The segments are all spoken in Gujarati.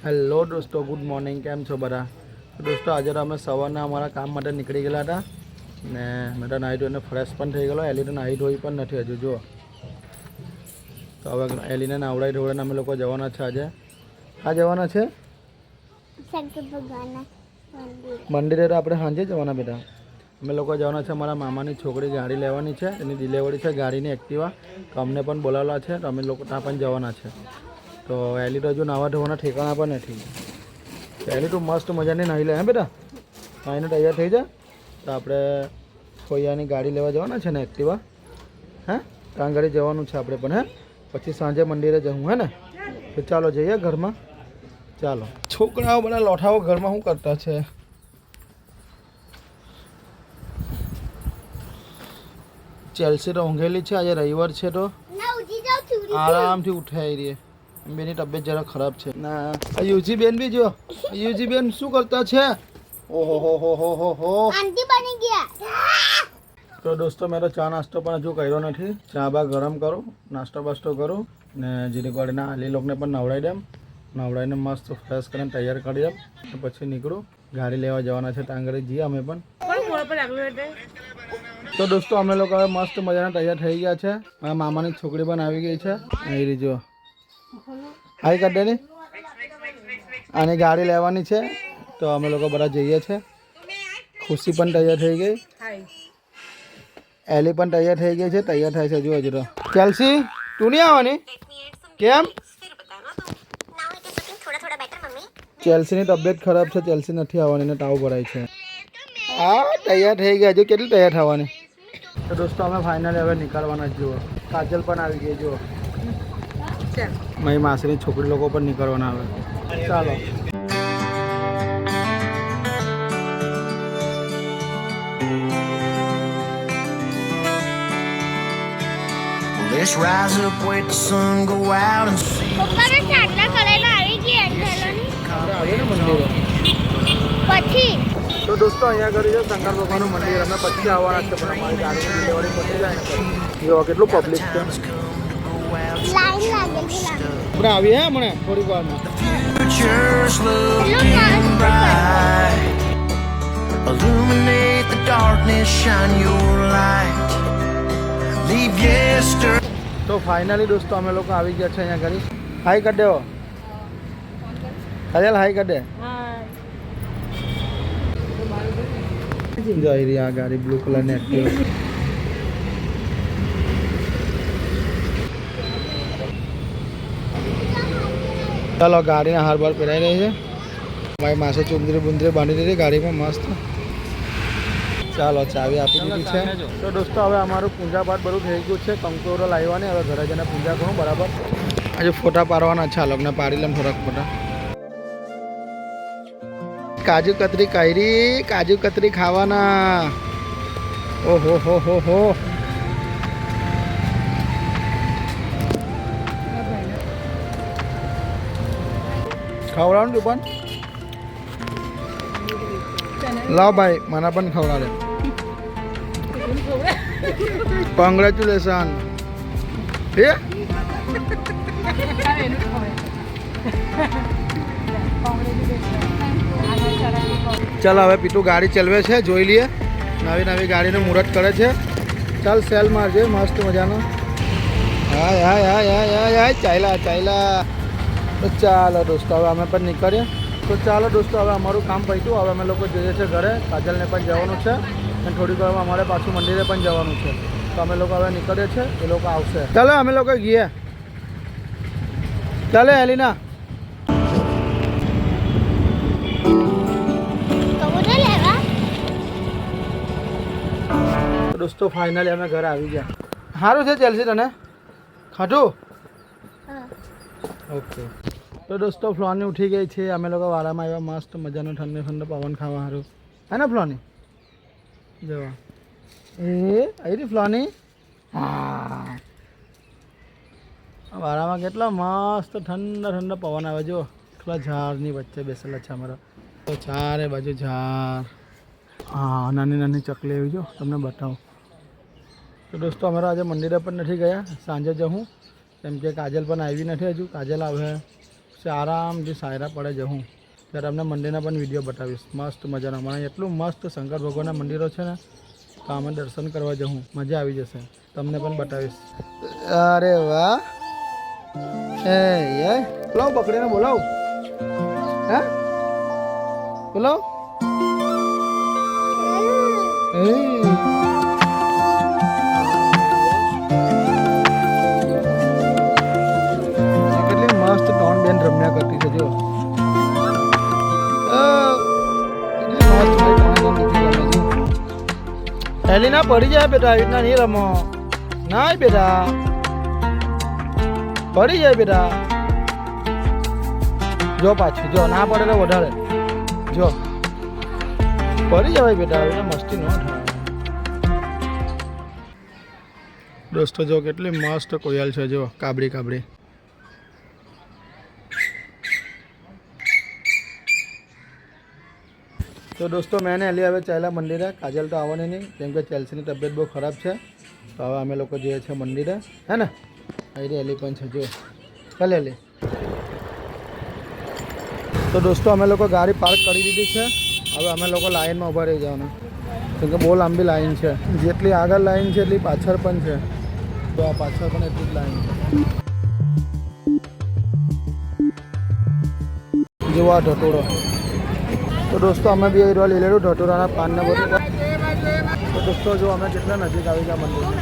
હેલો દોસ્તો, ગુડ મોર્નિંગ. કેમ છો બધા? તો દોસ્તો આજે તો અમે સવારના અમારા કામ માટે નીકળી ગયેલા હતા ને મેં તો નાહી ધોઈને ફ્રેશ પણ થઈ ગયેલો. એલી તો નાહી ધોઈ પણ નથી હજુ જુઓ. તો હવે એલીને નાવડાવી ધોવડાવીને અમે લોકો જવાના છે. આજે આ જવાના છે મંદિરે. તો આપણે સાંજે જવાના બેટા. અમે લોકો જવાના છે અમારા મામાની છોકરી ગાડી લેવાની છે, એની ડિલિવરી છે ગાડીની એક્ટિવા. તો અમને પણ બોલાવેલા છે, તો અમે લોકો ત્યાં પણ જવાના છે. તો એલી તો હજુ નાવા ધોવાના ઠેકાણા પણ નથી. તો એલી તું મસ્ત મજાની નાહી લે હે બેટા. નાહીને તૈયાર થઈ જાય તો આપણે ફોયાની ગાડી લેવા જવાના છે ને એક્ટિવા. હે ત્યાં ગાડી જવાનું છે આપણે પણ. હે પછી સાંજે મંદિરે જવું હે ને. તો ચાલો જઈએ ઘરમાં. ચાલો છોકરાઓ બધા લોઠાઓ ઘરમાં શું કરતા છે? ચેલ્સી તો ઊંઘેલી છે. આજે રવિવાર છે તો આરામથી ઉઠાઈ રહી. બેની તબિયત જરા ખરાબ છે ના. યુજી બેન બી જો. યુજી બેન શું કરતા છે? ઓહો હો આંટી બની ગયા. તો દોસ્તો મેં તો ચા નાસ્તો પણ હજુ કર્યો નથી. ચા બા ગરમ કરું, નાસ્તો બાસ્તો કરું ને જીરી કોડીના આલી લોકોને પણ નવડાવી દેમ. નવડાવીને મસ્ત ફ્રેશ કરીને તૈયાર કરી દેમ. પછી નીકળું. ગાડી લેવા જવાના છે ત્યાં આગળ જઈએ અમે પણ. તો દોસ્તો અમે લોકો હવે મસ્ત મજાના તૈયાર થઈ ગયા છે. મારા મામાની છોકરી પણ આવી ગઈ છે. અહીં રીજો હાઈ કરી દે. આની ગાડી લેવાની છે તો અમે લોકો બધા જઈએ છીએ. ખુશી પણ તૈયાર થઈ ગઈ. એલી પણ તૈયાર થઈ ગઈ છે. તૈયાર થાય છે હજુ તો. ચેલ્સી તું નહીં આવવાની કેમ? ચેલ્સીની તબિયત ખરાબ છે. ચેલ્સી નથી આવવાની ને તાવ ભરાય છે. હા તૈયાર થઈ ગયા. હજુ કેટલી તૈયાર થવાની? તો દોસ્તો અમે ફાઇનલી હવે નીકળવાના જ. જુઓ કાજલ પણ આવી ગઈ. જુઓ મારી માસીની છોકરી લોકો પણ નીકળવાના આવે. ચાલો Let's rise up, wait the sun go out and see. તો દોસ્તો અહીંયા આગળ છે શંકર ભગવાનનું મંદિર. અમે પછી આવવાના છે પણ અમારી ગાડીની ડિલિવરી પતી જાય ને. જો કેટલું પબ્લિક છે. આપણે આવીએ હમણાં થોડીક વારમાં. Future's looking bright. Illuminate the darkness, shine your light. Leave yesterday. તો ફાઇનલી દોસ્તો અમે લોકો આવી ગયા છે અહીંયા ઘડી. હાઈ કરી દેવો કાજલ. હાઈ કરી દે. જઈ રહી આ ગાડી બ્લુ કલરની એક્ટિવા. ચાલો ગાડીને હાર બાર પહેરાઈ રહી છે. મારી માસે ચુંદરી બુંદરી બાંધી દીધી ગાડીમાં મસ્ત. ચાલો ચાવી આપી દીધી છે. તો દોસ્તો હવે અમારું પૂજા પાઠ બધું થઈ ગયું છે. કંકોરો લાવવાની. હવે ઘરે જઈને પૂજા કરું બરાબર. આજે ફોટા પાડવાના છે. આ લોકોને પાડી લઉં થોડાક ફોટા. કાજુ કતરી કાયરી. કાજુ કતરી ખાવાના. ઓહો હો ખવડાવું તું પણ. લાવ ભાઈ મને પણ ખવડાવે. કોંગ્રેચ્યુલેશન. ચાલ હવે પીટું ગાડી ચલાવે છે. જોઈ લઈએ. નવી નવી ગાડીનું મુહૂર્ત કરે છે. ચાલ સેલ મારજે મસ્ત મજાનો. હાય હાય હાય હાય હાય હાય ચાલ્યા. તો ચાલો દોસ્તો હવે અમે પણ નીકળીએ. તો ચાલો દોસ્તો હવે અમારું કામ પત્યું. હવે અમે લોકો જઈએ છીએ ઘરે. કાજલને પણ જવાનું છે અને થોડીક વારમાં અમારે પાછું મંદિરે પણ જવાનું છે. તો અમે લોકો હવે નીકળીએ છીએ. એ લોકો આવશે. ચાલો અમે લોકો ગઈએ. ચાલે એલિના. દોસ્તો ફાઇનલી અમે ઘરે આવી ગયા. સારું છે ચેલ્સી તને ખાટું? ઓકે. તો દોસ્તો ફ્લોની ઉઠી ગઈ છે. અમે લોકો વાળામાં આવ્યા મસ્ત મજાનો ઠંડો ઠંડો પવન ખાવા સારું. હે ને ફ્લોની? જવા આવી રહી ફ્લોની. હા વાળામાં કેટલા મસ્ત ઠંડા ઠંડા પવન આવે. જો એટલા ઝાડની વચ્ચે બેસેલા છે અમારા. તો ચારે બાજુ ઝાડ. હા નાની નાની ચકલી આવી. જો તમને બતાવું. તો દોસ્તો અમારા આજે મંદિરે પણ નથી ગયા. સાંજે જવું કેમ કે કાજલ પણ આવી નથી હજુ. કાજલ આવે પછી આરામથી સાયરા પડે જવું ત્યારે તમને મંદિરના પણ વિડીયો બતાવીશ મસ્ત મજાના. મને એટલું મસ્ત શંકર ભગવાનના મંદિરો છે ને તો અમે દર્શન કરવા જવું મજા આવી જશે તમને પણ બતાવીશ. અરે વાહ એ બોલાવ પકડીને બોલાવ હે બોલાવ કેટલી મસ્ત ત્રણ બેન રમ્યા કરતી છે જો એલી ના પડી જાય બેટા આવી રીતના નહીં રમો ના બેટા પડી જાય બેટા જો પાછી જો ના પડે તો વધારે જો પડી જવાય બેટા આવી મસ્તી ન થાય. દોસ્તો જો કેટલી મસ્ત કોયલ છે જો કાબડી કાબડી. તો દોસ્તો મેં એલી હવે ચાલ્યા મંદિરે. કાજલ તો આવવાની નહીં કેમ કે ચેલ્સીની તબિયત બહુ ખરાબ છે તો હવે અમે લોકો જઈએ છીએ મંદિરે હે ને. અહીં એલી પણ છે જો ચાલે એલી. તો દોસ્તો અમે લોકો ગાડી પાર્ક કરી દીધી છે. હવે અમે લોકો લાઈનમાં ઊભા રહી જવાના કેમ કે બહુ લાંબી લાઈન છે. જેટલી આગળ લાઈન છે એટલી પાછળ પણ છે તો આ પાછળ પણ એટલી જ લાઈન છે. જોવા ઢટોરો. તો દોસ્તો અમે બી અહીં લઈ લેલું ઢટોરાના પાનને બધું. તો દોસ્તો જો અમે કેટલા નજીક આવી ગયા મંદિરની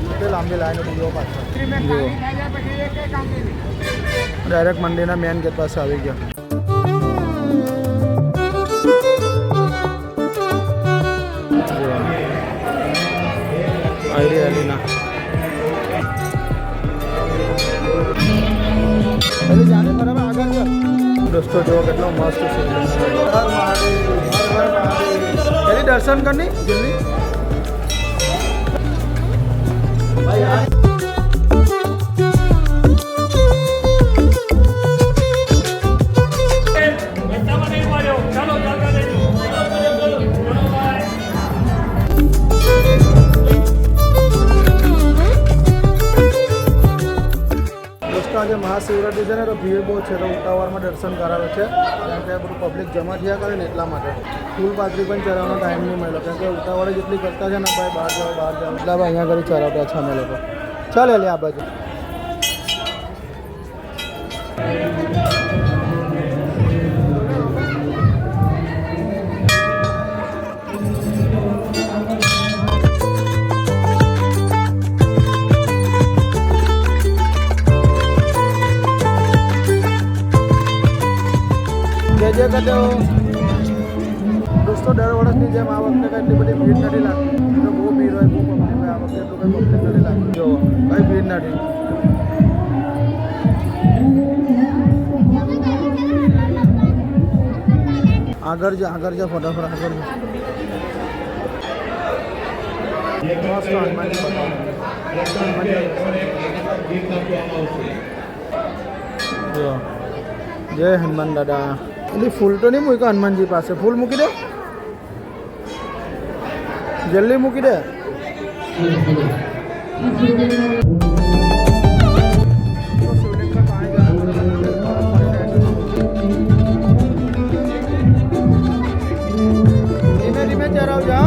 કેટલી લાંબી લાઈન હતી જો પાછળ જુઓ ડાયરેક્ટ મંદિરના મેન ગેટ પાસે આવી ગયા. એલીના એલી જાને બરાબર આગળ ચાલ. દોસ્તો જો કેટલો મસ્ત છે. એલી દર્શન કરની જલ્દી. આજે મહાશિવરાત્રી છે ને તો ભીડ બહુ છે તો ઉતાવળમાં દર્શન કરાવે છે કારણ કે બધું પબ્લિક જમા થયા કરે ને એટલા માટે. ફૂલ પાત્રી પણ ચરાવવાનો ટાઈમ નહીં મળ્યો કારણ કે ઉતાવળે જેટલી કરતા છે ને ભાઈ બહાર જાઓ એટલા ભાઈ અહીંયા ઘરે ચરાવતા છે અમે લોકો. ચાલે લે આ બાજુ. જય કરજો દોસ્તો. દર વર્ષની જેમ આ વખતે એટલી બધી ભીડ નથી લાગતી. તો બહુ ભીડ હોય બહુ પબ્લિક હોય. આ વખતે તો કંઈ પબ્લિક નથી લાગતી જો કંઈ ભીડ નથી. આગળ જા ફટાફટ આગળ જા. જય હનુમાન દાદા. એટલે ફૂલ તો નહીં મૂક્યા હનુમાનજી પાસે. ફૂલ મૂકી દે જલ્દી મૂકી દે. ધીમે ધીમે ચરાવજો.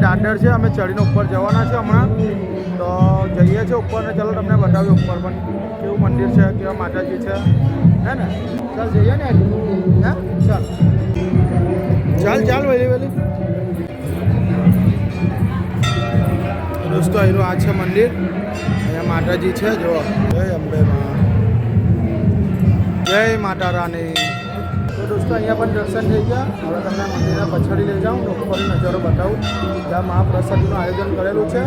દાદર છે અમે ચડીને ઉપર જવાના છે હમણાં તો જઈએ છીએ ઉપર ને ચાલો તમને બતાવ્યું ઉપર પણ કેવું મંદિર છે કેવા માતાજી છે હે ને. ચાલ જઈએ ને હે ચાલ વહેલી દોસ્તો અહીંનું આ છે મંદિર. અહીંયા માતાજી છે જો જય અંબે માં જય માતા રાની. તો દોસ્તો અહીંયા પણ દર્શન થઈ ગયા. હવે તમને મંદિરના પછાડી લઈ જાઉં, ઉપર નજારો બતાવું. ત્યાં મહાપ્રસાદીનું આયોજન કરેલું છે,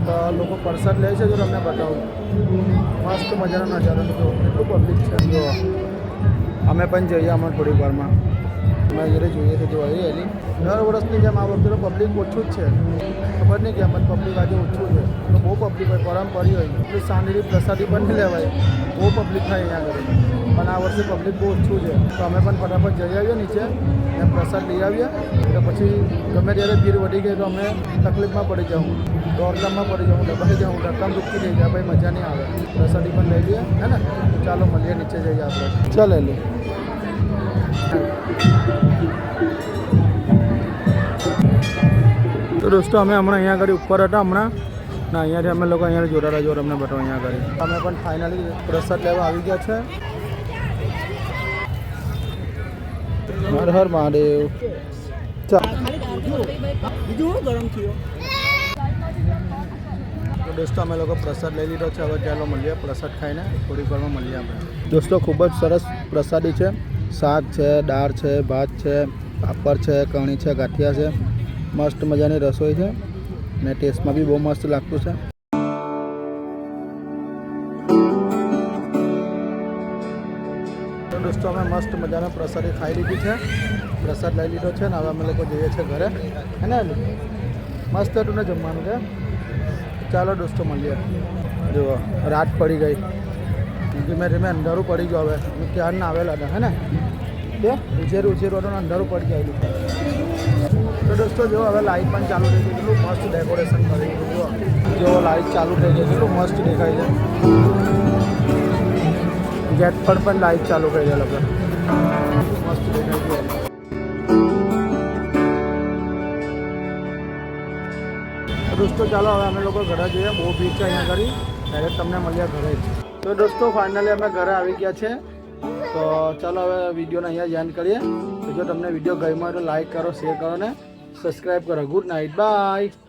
તો લોકો પ્રસાદ લે છે, જો તમને બતાવું. મસ્ત મજાનો નજારો જો એટલું પબ્લિક છે. જો અમે પણ જઈએ હમણાં થોડીક વારમાં. અમે જ્યારે જોઈએ તો જો એલી દર વર્ષની જેમ આ વખતે પબ્લિક ઓછું જ છે. ખબર નહીં કે અમને પબ્લિક આજે ઓછું છે, તો બહુ પબ્લિક હોય, પરંપરી હોય, એટલું શાંતિથી પ્રસાદી પણ નહીં લેવાય, બહુ પબ્લિક થાય અહીંયા આગળ. પણ આ વર્ષે પબ્લિક બહુ ઓછું છે, તો અમે પણ ફટાફટ જઈ આવીએ નીચે અને પ્રસાદ લઈ આવીએ. એટલે પછી ગમે ત્યારે ભીડ વધી ગઈ તો અમે તકલીફમાં પડી જાઉં, દોડધામમાં પડી જાઉં, દબાઈ જાઉં, ધક્કામ ધુક્કી થઈ જાય, ભાઈ મજા નહીં આવે. પ્રસાદી પણ લઈ લઈએ, હે ને? ચાલો મળીએ, નીચે જઈએ આપણે. ચાલ લે. તો દોસ્તો અમે હમણાં અહીંયા આગળ ઉપર હતા હમણાં ના અહીંયાથી અમે લોકો અહીંયા જોડાતા જો તમને બતાવો અહીંયા આગળ અમે પણ ફાઇનલી પ્રસાદ લેવા આવી ગયા છે. હર હર મહાદેવ. તો દોસ્તો અમે લોકો પ્રસાદ લઈ લીધો છે. હવે ચાલો મળીએ, પ્રસાદ ખાઈને થોડીક વારમાં મળીએ આપણે. દોસ્તો ખૂબ જ સરસ પ્રસાદી છે. શાક છે, દાળ છે, ભાત છે, પાપડ છે, કણી છે, ગાંઠિયા છે. મસ્ત મજાની રસોઈ છે ને ટેસ્ટમાં બી બહુ મસ્ત લાગતું છે. તો દોસ્તો અમે મસ્ત મજાના પ્રસાદી ખાઈ લીધી છે, પ્રસાદ લઈ લીધો છે ને હવે અમે લોકો જઈએ છીએ ઘરે, હે ને? મસ્ત હતું ને જમવાનું છે. ચાલો દોસ્તો મળીએ. જુઓ રાત પડી ગઈ, ધીમે ધીમે અંધારું પડી ગયું. હવે અમે ક્યારના આવેલા હતા, હે ને? કે ઉછેરું હતું અંધારું પડી ગયેલું. તો દોસ્તો જો હવે લાઇટ પણ ચાલુ થઈ ગઈ, કેટલું મસ્ત ડેકોરેશન કરી દીધું. જો લાઇટ ચાલુ થઈ ગઈ, કેટલું મસ્ત દેખાય છે. ગેટ પર પણ લાઇટ ચાલુ કરી દે લોકો, મસ્ત દેખાય છે. દોસ્તો ચાલો હવે અમે લોકો ઘરે જઈએ, બહુ ભીડ છે અહીંયા આગળ. ડાયરેક્ટ તમને મળ્યા ઘરે જ. તો દોસ્તો ફાઇનલી અમે ઘરે આવી ગયા છે. તો ચાલો હવે વિડીયોને અહીંયા એન્ડ કરીએ. તો જો તમને વિડીયો ગમ્યો હોય તો લાઈક કરો, શેર કરો ને સબસ્ક્રાઈબ કરો. Good night, by.